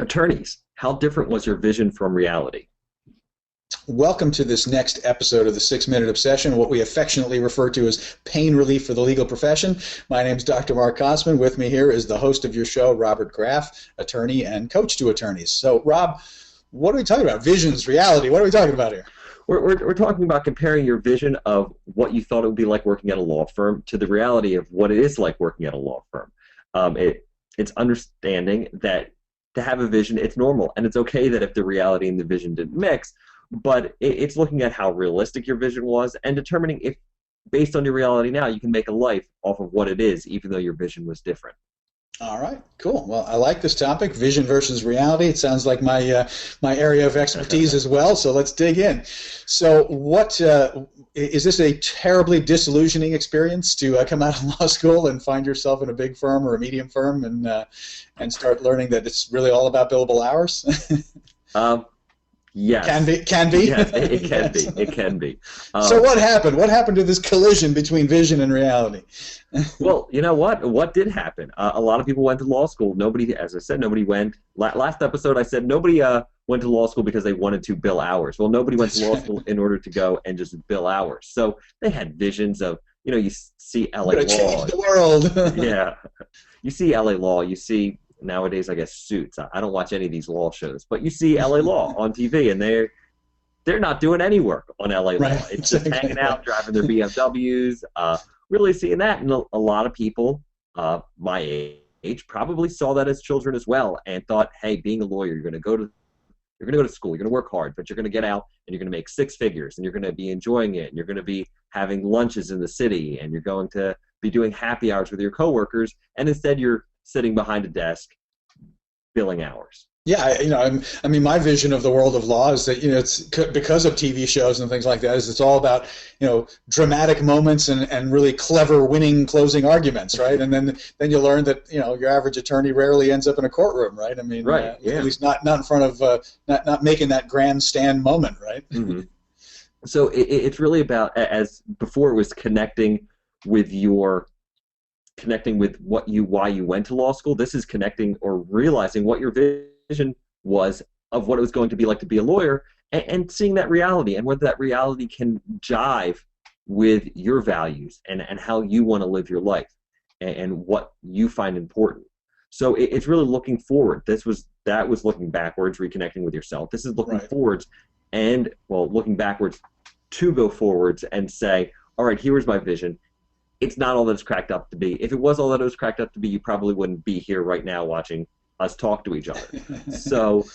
Attorneys, how different was your vision from reality? Welcome to this next episode of the 6-Minute Obsession, what we affectionately refer to as pain relief for the legal profession. My name is Dr. Mark Kosman. With me here is the host of your show, Robert Graff, attorney and coach to attorneys. So, Rob, what are we talking about? Visions, reality, what are we talking about here? We're talking about comparing your vision of what you thought it would be like working at a law firm to the reality of what it is like working at a law firm. It's understanding that to have a vision, it's normal, and it's okay that if the reality and the vision didn't mix, but it's looking at how realistic your vision was and determining if, based on your reality now, you can make a life off of what it is, even though your vision was different. All right, cool. Well, I like this topic, vision versus reality. It sounds like my my area of expertise as well, so let's dig in. So what is this a terribly disillusioning experience to come out of law school and find yourself in a big firm or a medium firm and start learning that it's really all about billable hours? Yes. Can be? Yes, it can be. It can be. So what happened? What happened to this collision between vision and reality? Well, you know what? What did happen? A lot of people went to law school. Nobody, as I said, nobody went. Last episode I said nobody went to law school because they wanted to bill hours. Well, nobody went to law school in order to go and just bill hours. So they had visions of, you see LA law. Change the world. Yeah. You see LA law. You see nowadays, I guess, Suits. I don't watch any of these law shows, but you see LA Law on TV, and they're not doing any work on LA Law. Right, it's just hanging out, driving their BMWs, really seeing that. And a lot of people my age probably saw that as children as well and thought, hey, being a lawyer, you're going to go to school, you're going to work hard, but you're going to get out and you're going to make six figures, and you're going to be enjoying it, and you're going to be having lunches in the city, and you're going to be doing happy hours with your coworkers, and instead you're sitting behind a desk billing hours. Yeah, I mean, my vision of the world of law is that, it's because of TV shows and things like that, is it's all about, dramatic moments and really clever winning closing arguments, right? And then you learn that, your average attorney rarely ends up in a courtroom, right? I mean, right, yeah. At least not in front of, not making that grandstand moment, right? Mm-hmm. So it's really about, as before it was connecting with why you went to law school. This is connecting or realizing what your vision was of what it was going to be like to be a lawyer, and seeing that reality and whether that reality can jive with your values and how you want to live your life and what you find important. So it's really looking forward. That was looking backwards, reconnecting with yourself. This is looking forwards, and looking backwards to go forwards and say, all right, here was my vision. It's not all that it's cracked up to be. If it was all that it was cracked up to be, you probably wouldn't be here right now watching us talk to each other. So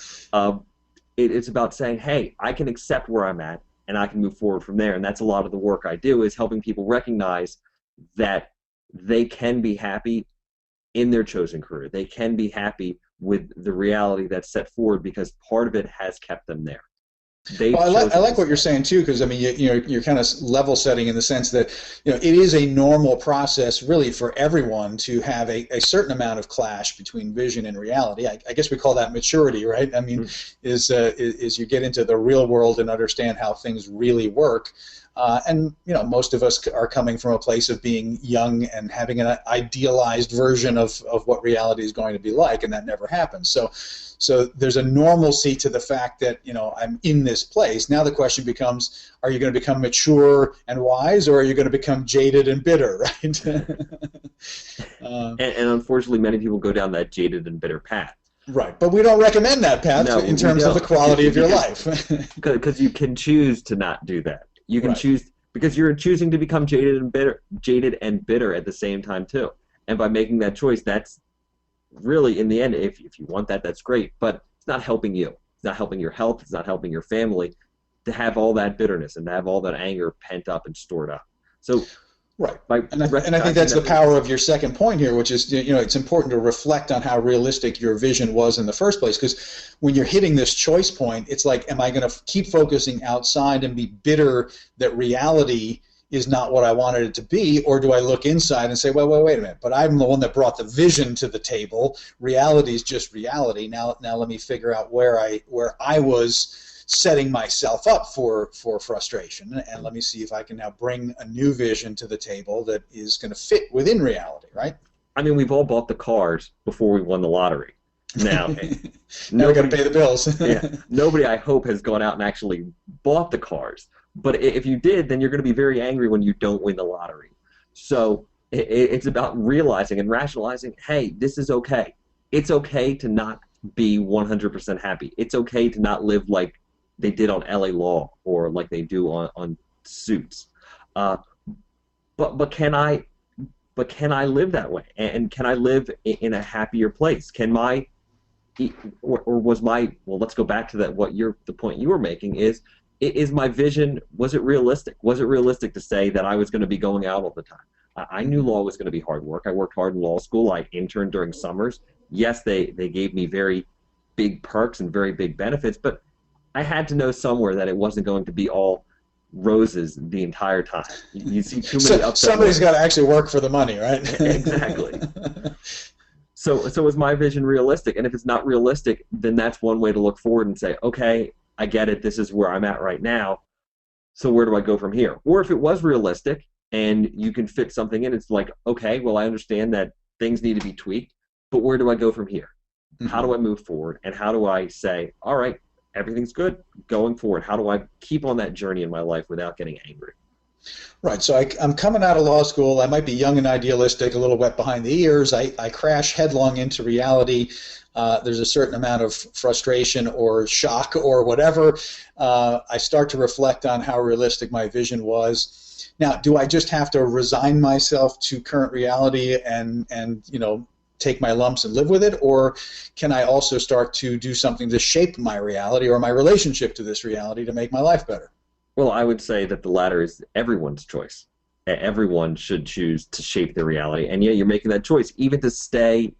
it's about saying, hey, I can accept where I'm at, and I can move forward from there. And that's a lot of the work I do, is helping people recognize that they can be happy in their chosen career. They can be happy with the reality that's set forward because part of it has kept them there. Well, I like what you're saying too, because I mean, you're kind of level setting in the sense that it is a normal process, really, for everyone to have a certain amount of clash between vision and reality. I guess we call that maturity, right? I mean, is you get into the real world and understand how things really work. And most of us are coming from a place of being young and having an idealized version of what reality is going to be like, and that never happens. So there's a normalcy to the fact that I'm in this place. Now the question becomes: are you going to become mature and wise, or are you going to become jaded and bitter? Right? And unfortunately, many people go down that jaded and bitter path. Right, but we don't recommend that path in terms of the quality of your life. Because you can choose to not do that. You can choose, because you're choosing to become jaded and bitter at the same time too. And by making that choice, that's really, in the end, if you want that, that's great. But it's not helping you. It's not helping your health. It's not helping your family to have all that bitterness and to have all that anger pent up and stored up. So. Right, and I think that's the power of your second point here, which is, it's important to reflect on how realistic your vision was in the first place, because when you're hitting this choice point, it's like, am I going to keep focusing outside and be bitter that reality is not what I wanted it to be, or do I look inside and say, well, wait a minute, but I'm the one that brought the vision to the table. Reality is just reality. Now let me figure out where I was setting myself up for frustration, and let me see if I can now bring a new vision to the table that is going to fit within reality, right? I mean, we've all bought the cars before we won the lottery. Now, Now we got to nobody, pay the bills. yeah, nobody I hope has gone out and actually bought the cars. But if you did, then you're going to be very angry when you don't win the lottery. So it's about realizing and rationalizing, hey, this is okay. It's okay to not be 100% happy. It's okay to not live like they did on LA Law or like they do on Suits. Uh, but can I live that way? And can I live in a happier place? Can my or was my, well, let's go back to that, the point you were making is my vision, was it realistic? Was it realistic to say that I was going to be going out all the time? I knew law was going to be hard work. I worked hard in law school. I interned during summers. Yes, they gave me very big perks and very big benefits, but I had to know somewhere that it wasn't going to be all roses the entire time. You see too many ups. Somebody's got to actually work for the money, right? Exactly. So is my vision realistic? And if it's not realistic, then that's one way to look forward and say, okay, I get it. This is where I'm at right now. So where do I go from here? Or if it was realistic and you can fit something in, it's like, okay, well, I understand that things need to be tweaked, but where do I go from here? Mm-hmm. How do I move forward? And how do I say, all right, everything's good going forward? How do I keep on that journey in my life without getting angry? Right. So I'm coming out of law school. I might be young and idealistic, a little wet behind the ears. I crash headlong into reality. There's a certain amount of frustration or shock or whatever. I start to reflect on how realistic my vision was. Now, do I just have to resign myself to current reality and take my lumps and live with it, or can I also start to do something to shape my reality or my relationship to this reality to make my life better? Well, I would say that the latter is everyone's choice. Everyone should choose to shape their reality, and yeah, you're making that choice, even to stay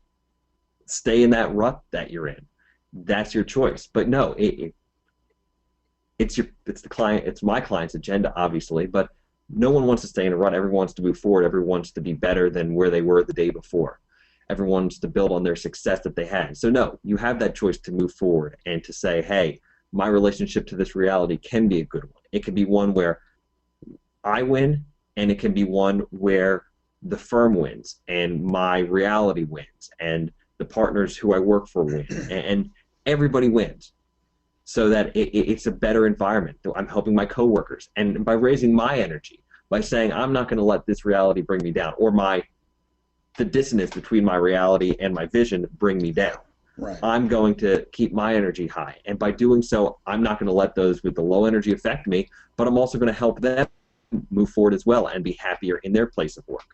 in that rut that you're in. That's your choice. But no, it's my client's agenda, obviously. But no one wants to stay in a rut. Everyone wants to move forward. Everyone wants to be better than where they were the day before. Everyone wants to build on their success that they had. So no, you have that choice to move forward and to say, hey, my relationship to this reality can be a good one. It can be one where I win, and it can be one where the firm wins, and my reality wins, and the partners who I work for win, and everybody wins, so that it's a better environment. I'm helping my coworkers, and by raising my energy, by saying I'm not going to let this reality bring me down, or the dissonance between my reality and my vision bring me down. Right. I'm going to keep my energy high, and by doing so, I'm not going to let those with the low energy affect me, but I'm also going to help them move forward as well and be happier in their place of work.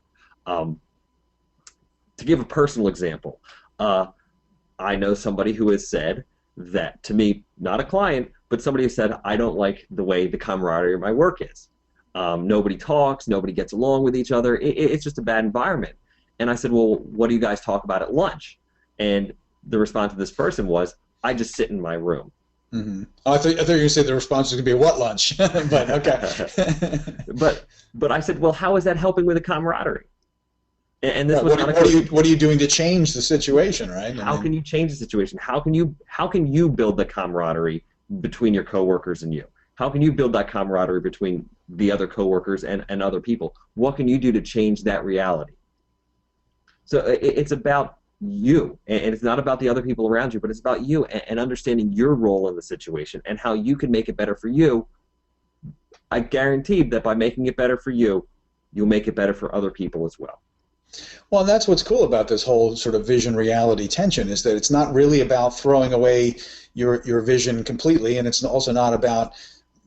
To give a personal example, I know somebody who has said that to me, not a client, but somebody has said, I don't like the way the camaraderie of my work is. Nobody talks, nobody gets along with each other. It's just a bad environment. And I said, well, what do you guys talk about at lunch? And the response of this person was, I just sit in my room. Mm-hmm. Oh, I thought you were going to say the response was going to be what lunch, but okay. but I said, well, how is that helping with the camaraderie? And this was what are you doing to change the situation, right? How can you change the situation? How can you build the camaraderie between your coworkers and you? How can you build that camaraderie between the other coworkers and other people? What can you do to change that reality? So it's about you, and it's not about the other people around you, but it's about you and understanding your role in the situation and how you can make it better for you. I guarantee that by making it better for you, you'll make it better for other people as well. Well, and that's what's cool about this whole sort of vision-reality tension, is that it's not really about throwing away your vision completely, and it's also not about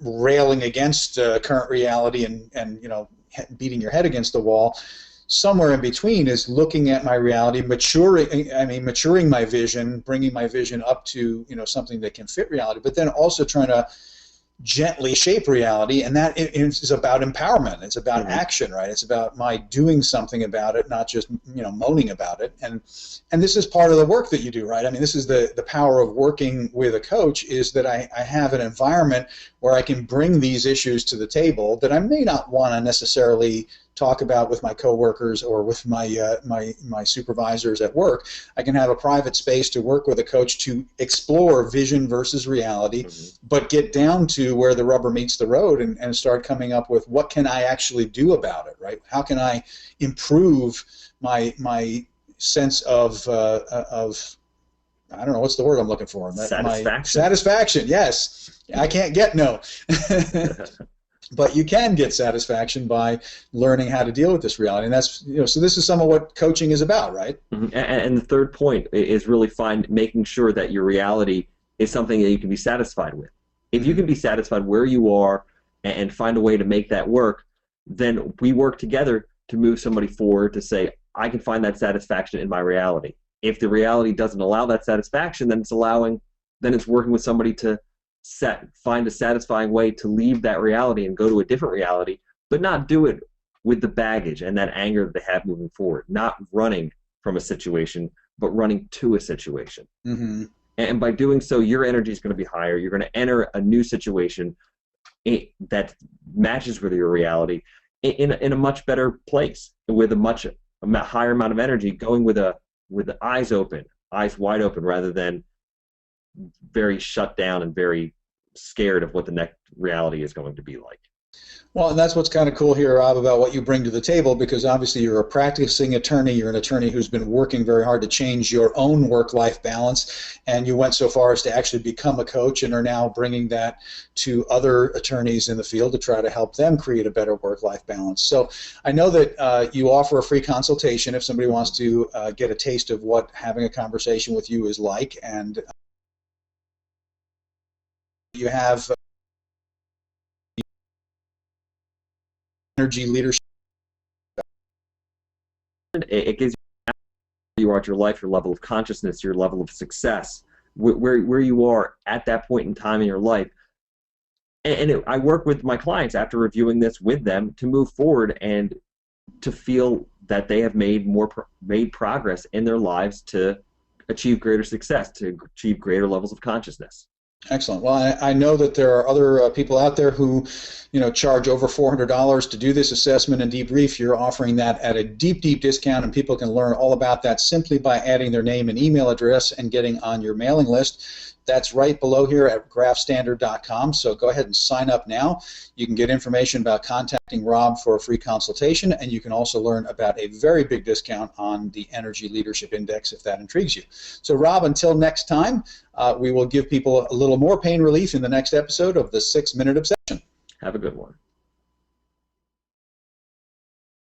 railing against current reality and beating your head against the wall. Somewhere in between is looking at my reality, maturing my vision, bringing my vision up to something that can fit reality, but then also trying to gently shape reality, and that is about empowerment. It's about mm-hmm. action, right? It's about my doing something about it, not just moaning about it. And this is part of the work that you do, right? I mean, this is the power of working with a coach, is that I have an environment where I can bring these issues to the table that I may not want to necessarily talk about with my coworkers or with my my supervisors at work. I can have a private space to work with a coach to explore vision versus reality, mm-hmm. but get down to where the rubber meets the road and start coming up with what can I actually do about it, right? How can I improve my sense of I don't know, what's the word I'm looking for? Satisfaction. Satisfaction, yes. I can't get no. But you can get satisfaction by learning how to deal with this reality. And that's, so this is some of what coaching is about, right? Mm-hmm. And the third point is really making sure that your reality is something that you can be satisfied with. If you can be satisfied where you are and find a way to make that work, then we work together to move somebody forward to say, I can find that satisfaction in my reality. If the reality doesn't allow that satisfaction, then it's working with somebody to find a satisfying way to leave that reality and go to a different reality, but not do it with the baggage and that anger that they have moving forward. Not running from a situation, but running to a situation. Mm-hmm. And by doing so, your energy is going to be higher. You're going to enter a new situation that matches with your reality in a much better place, with a higher amount of energy, going with the eyes wide open, rather than very shut down and very scared of what the next reality is going to be like. Well, and that's what's kind of cool here, Rob, about what you bring to the table, because obviously you're a practicing attorney. You're an attorney who's been working very hard to change your own work-life balance, and you went so far as to actually become a coach and are now bringing that to other attorneys in the field to try to help them create a better work-life balance. So I know that you offer a free consultation if somebody wants to get a taste of what having a conversation with you is like, and you have energy leadership. It gives you are at your life, your level of consciousness, your level of success, where you are at that point in time in your life. And I work with my clients after reviewing this with them to move forward and to feel that they have made progress in their lives to achieve greater success, to achieve greater levels of consciousness. Excellent. Well, I know that there are other people out there who, charge over $400 to do this assessment and debrief. You're offering that at a deep, deep discount, and people can learn all about that simply by adding their name and email address and getting on your mailing list. That's right below here at graffstandard.com, so go ahead and sign up now. You can get information about contacting Rob for a free consultation, and you can also learn about a very big discount on the Energy Leadership Index if that intrigues you. So Rob, until next time, we will give people a little more pain relief in the next episode of the 6 Minute Obsession. Have a good one.